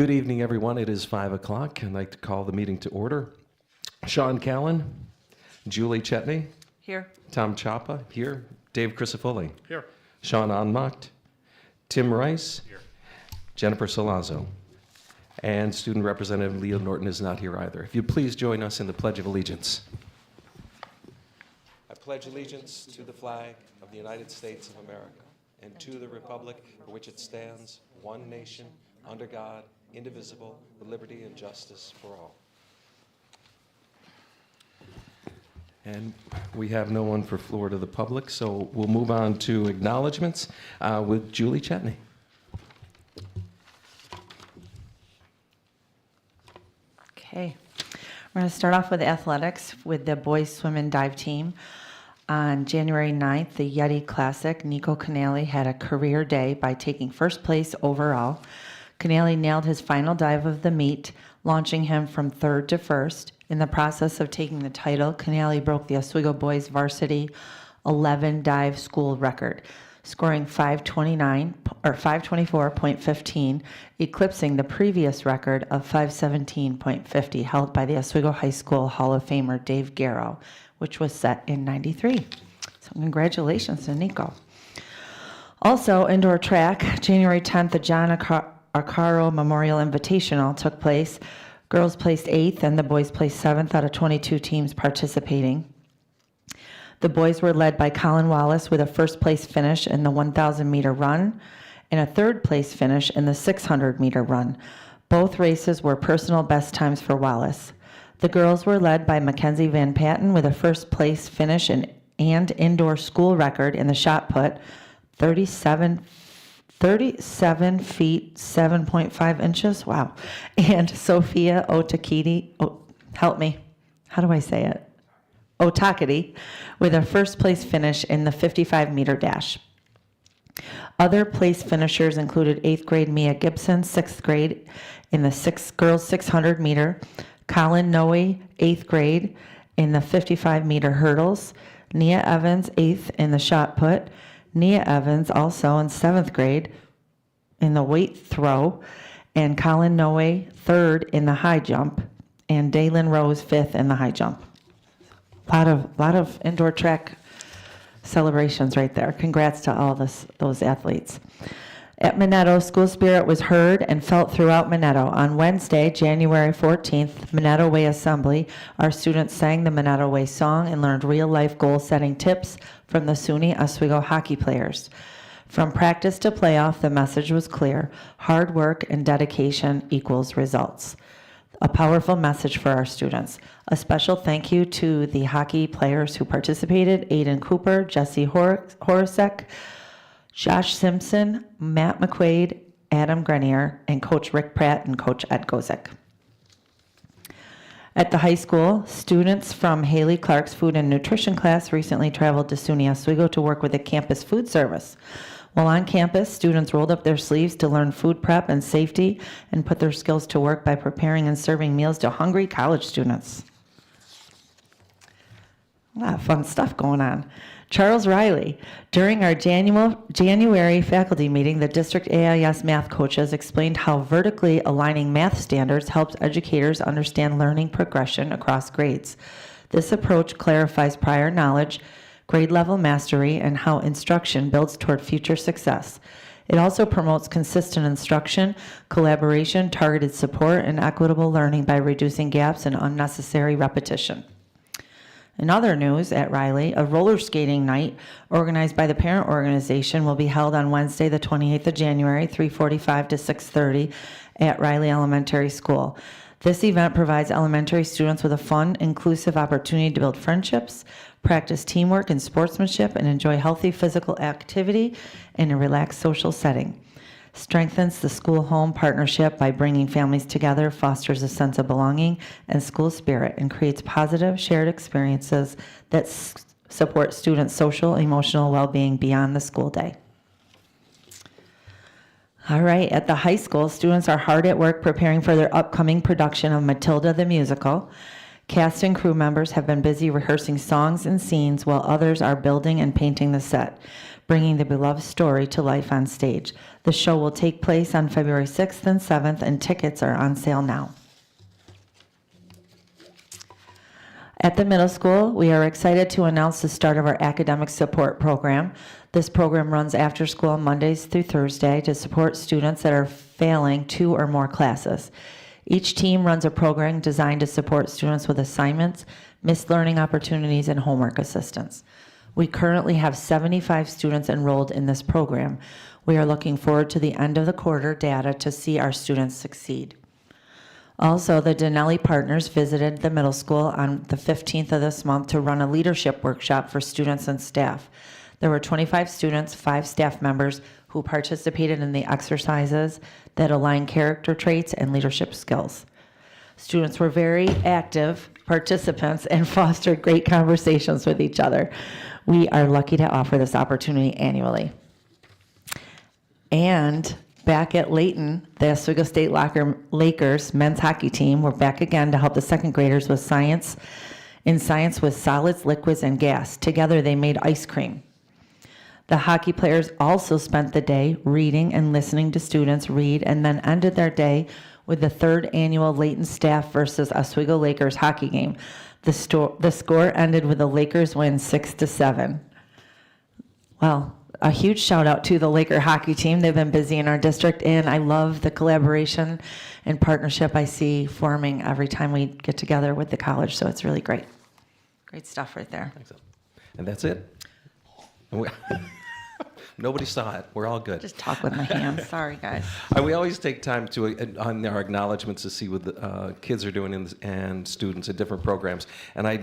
Good evening, everyone. It is 5 o'clock. I'd like to call the meeting to order. Sean Callan, Julie Chetney. Here. Tom Chapa, here. Dave Crisafulli. Here. Sean Onmacht. Tim Rice. Here. Jennifer Solazzo. And Student Representative Leo Norton is not here either. If you please join us in the Pledge of Allegiance. I pledge allegiance to the flag of the United States of America and to the republic for which it stands, one nation, under God, indivisible, with liberty and justice for all. And we have no one for floor to the public, so we'll move on to acknowledgments with Julie Chetney. Okay. We're going to start off with athletics with the boys swim and dive team. On January 9th, the Yeti Classic, Nico Canale had a career day by taking first place overall. Canale nailed his final dive of the meet, launching him from third to first. In the process of taking the title, Canale broke the Oswego boys varsity 11 dive school record, scoring 524.15, eclipsing the previous record of 517.50 held by the Oswego High School Hall of Famer Dave Garrow, which was set in '93. So congratulations to Nico. Also, indoor track, January 10th, the John Arcaro Memorial Invitational took place. Girls placed 8th and the boys placed 7th out of 22 teams participating. The boys were led by Colin Wallace with a first place finish in the 1,000 meter run and a third place finish in the 600 meter run. Both races were personal best times for Wallace. The girls were led by Mackenzie Van Patten with a first place finish and indoor school record in the shot put, 37 feet, 7.5 inches, wow. And Sophia Otakiti, help me, how do I say it? Otakiti, with a first place finish in the 55 meter dash. Other place finishers included 8th grade Mia Gibson, 6th grade in the girls 600 meter, Colin Noe, 8th grade in the 55 meter hurdles, Nia Evans, 8th in the shot put, Nia Evans also in 7th grade in the weight throw, and Colin Noe, 3rd in the high jump, and Dalen Rose, 5th in the high jump. Lot of indoor track celebrations right there. Congrats to all those athletes. At Minetto, school spirit was heard and felt throughout Minetto. On Wednesday, January 14th, Minetto Way Assembly, our students sang the Minetto Way song and learned real-life goal-setting tips from the SUNY Oswego hockey players. From practice to playoff, the message was clear. Hard work and dedication equals results. A powerful message for our students. A special thank you to the hockey players who participated: Aiden Cooper, Jesse Horacek, Josh Simpson, Matt McQuaid, Adam Grenier, and Coach Rick Pratt and Coach Ed Gozick. At the high school, students from Haley Clark's food and nutrition class recently traveled to SUNY Oswego to work with the campus food service. While on campus, students rolled up their sleeves to learn food prep and safety and put their skills to work by preparing and serving meals to hungry college students. A lot of fun stuff going on. Charles Riley. During our January faculty meeting, the district AIS math coaches explained how vertically aligning math standards helps educators understand learning progression across grades. This approach clarifies prior knowledge, grade level mastery, and how instruction builds toward future success. It also promotes consistent instruction, collaboration, targeted support, and equitable learning by reducing gaps and unnecessary repetition. In other news, at Riley, a roller skating night organized by the parent organization will be held on Wednesday, the 28th of January, 3:45 to 6:30 at Riley Elementary School. This event provides elementary students with a fun, inclusive opportunity to build friendships, practice teamwork and sportsmanship, and enjoy healthy physical activity in a relaxed social setting. Strengthens the school-home partnership by bringing families together, fosters a sense of belonging and school spirit, and creates positive shared experiences that support students' social, emotional well-being beyond the school day. All right, at the high school, students are hard at work preparing for their upcoming production of Matilda the Musical. Cast and crew members have been busy rehearsing songs and scenes while others are building and painting the set, bringing the beloved story to life on stage. The show will take place on February 6th and 7th, and tickets are on sale now. At the middle school, we are excited to announce the start of our academic support program. This program runs after school Mondays through Thursday to support students that are failing 2 or more classes. Each team runs a program designed to support students with assignments, missed learning opportunities, and homework assistance. We currently have 75 students enrolled in this program. We are looking forward to the end of the quarter data to see our students succeed. Also, the Donnelly partners visited the middle school on the 15th of this month to run a leadership workshop for students and staff. There were 25 students, 5 staff members who participated in the exercises that align character traits and leadership skills. Students were very active participants and fostered great conversations with each other. We are lucky to offer this opportunity annually. And back at Layton, the Oswego State Lakers men's hockey team were back again to help the second graders with science with solids, liquids, and gas. Together they made ice cream. The hockey players also spent the day reading and listening to students read, and then ended their day with the 3rd annual Layton staff versus Oswego Lakers hockey game. The score ended with the Lakers win 6-7. Well, a huge shout out to the Laker hockey team. They've been busy in our district, and I love the collaboration and partnership I see forming every time we get together with the college, so it's really great. Great stuff right there. Thanks. And that's it. And nobody saw it. We're all good. Just talk with my hands. Sorry, guys. We always take time to on our acknowledgments to see what the kids are doing and students at different programs. And I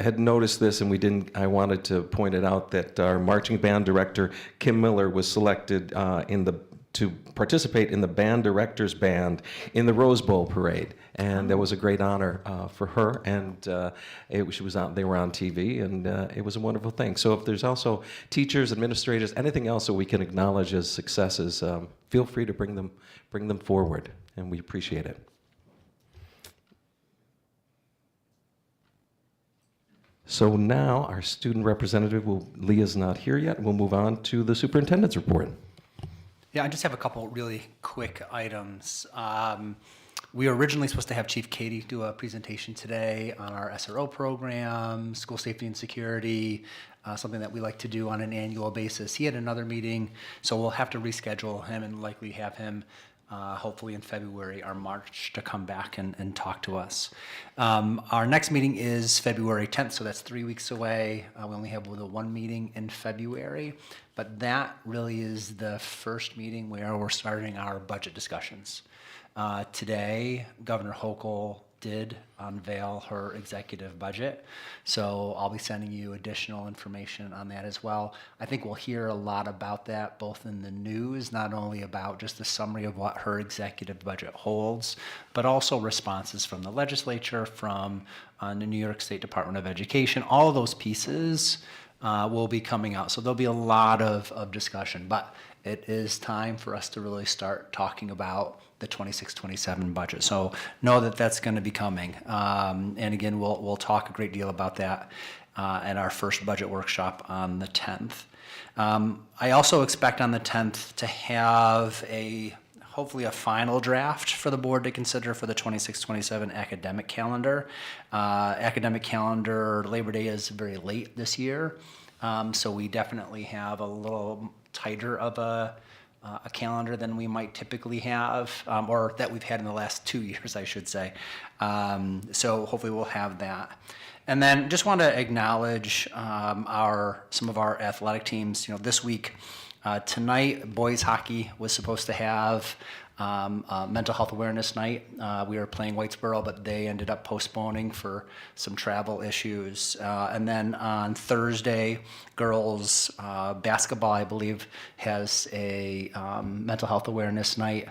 had noticed this, and I wanted to point it out that our marching band director Kim Miller was selected to participate in the band director's band in the Rose Bowl parade, and that was a great honor for her. And they were on TV, and it was a wonderful thing. So if there's also teachers, administrators, anything else that we can acknowledge as successes, feel free to bring them forward, and we appreciate it. So now our student representative, Leah's not here yet. We'll move on to the superintendent's report. Yeah, I just have a couple really quick items. We were originally supposed to have Chief Katie do a presentation today on our SRO program, school safety and security, something that we like to do on an annual basis. He had another meeting, so we'll have to reschedule him and likely have him hopefully in February or March to come back and talk to us. Our next meeting is February 10th, so that's 3 weeks away. We only have the one meeting in February, but that really is the first meeting where we're starting our budget discussions. Today, Governor Hochul did unveil her executive budget, so I'll be sending you additional information on that as well. I think we'll hear a lot about that both in the news, not only about just the summary of what her executive budget holds, but also responses from the legislature, from the New York State Department of Education. All of those pieces will be coming out, so there'll be a lot of discussion, but it is time for us to really start talking about the 26-27 budget. So know that that's going to be coming. And again, we'll talk a great deal about that at our first budget workshop on the 10th. I also expect on the 10th to have hopefully a final draft for the board to consider for the 26-27 academic calendar. Academic calendar, Labor Day is very late this year. So we definitely have a little tighter of a calendar than we might typically have, or that we've had in the last 2 years, I should say. So hopefully we'll have that. And then just want to acknowledge some of our athletic teams. This week, tonight, boys hockey was supposed to have mental health awareness night. We were playing Whitesboro, but they ended up postponing for some travel issues. And then on Thursday, girls basketball, I believe, has a mental health awareness night.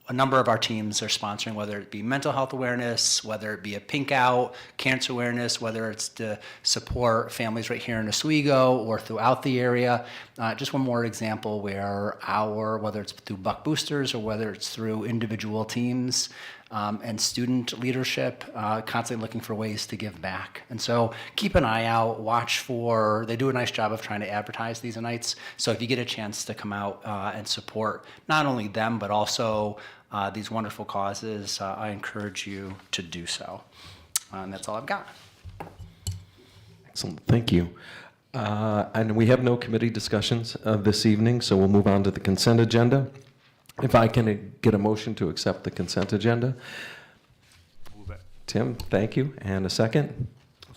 A number of our teams are sponsoring, whether it be mental health awareness, whether it be a pink out, cancer awareness, whether it's to support families right here in Oswego or throughout the area. Just one more example where whether it's through Buck Boosters or whether it's through individual teams, and student leadership, constantly looking for ways to give back. And so keep an eye out, watch for, they do a nice job of trying to advertise these nights. So if you get a chance to come out and support not only them, but also these wonderful causes, I encourage you to do so. And that's all I've got. Excellent, thank you. And we have no committee discussions this evening, so we'll move on to the consent agenda. If I can get a motion to accept the consent agenda. Move it. Tim, thank you. And a second?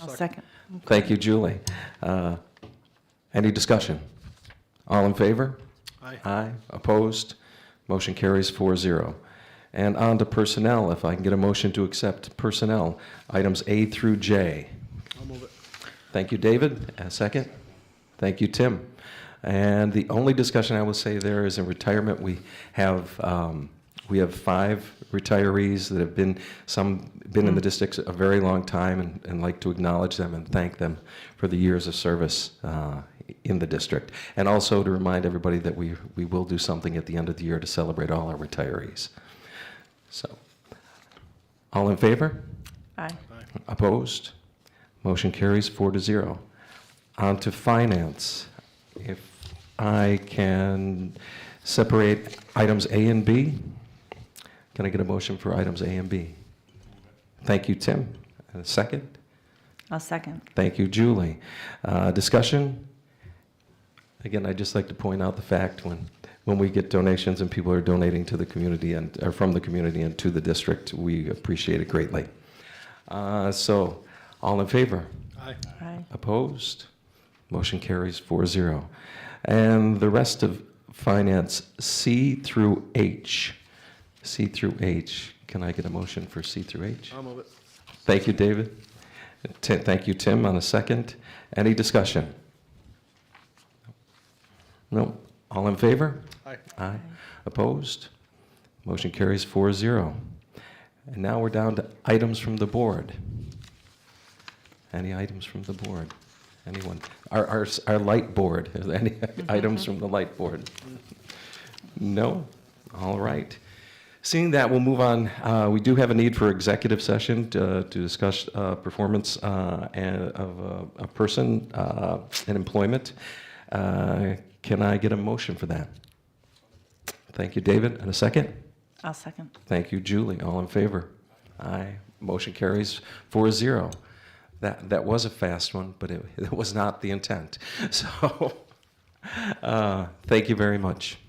I'll second. Thank you, Julie. Any discussion? All in favor? Aye. Aye. Opposed? Motion carries 4-0. And on to personnel, if I can get a motion to accept personnel, items A through J. I'll move it. Thank you, David. A second? Thank you, Tim. And the only discussion I will say there is in retirement, we have 5 retirees that have been in the district a very long time, and like to acknowledge them and thank them for the years of service in the district. And also to remind everybody that we will do something at the end of the year to celebrate all our retirees. So, all in favor? Aye. Opposed? Motion carries 4-0. On to finance. If I can separate items A and B, can I get a motion for items A and B? Thank you, Tim. And a second? I'll second. Thank you, Julie. Discussion? Again, I'd just like to point out the fact when we get donations and people are donating to the community or from the community and to the district, we appreciate it greatly. So, all in favor? Aye. Aye. Opposed? Motion carries 4-0. And the rest of finance, C through H. C through H. Can I get a motion for C through H? I'll move it. Thank you, David. Thank you, Tim, on a second. Any discussion? No. All in favor? Aye. Aye. Opposed? Motion carries 4-0. And now we're down to items from the board. Any items from the board? Anyone? Our light board. Is there any items from the light board? No? All right. Seeing that, we'll move on. We do have a need for executive session to discuss performance of a person in employment. Can I get a motion for that? Thank you, David. And a second? I'll second. Thank you, Julie. All in favor? Aye. Motion carries 4-0. That was a fast one, but it was not the intent. So, thank you very much.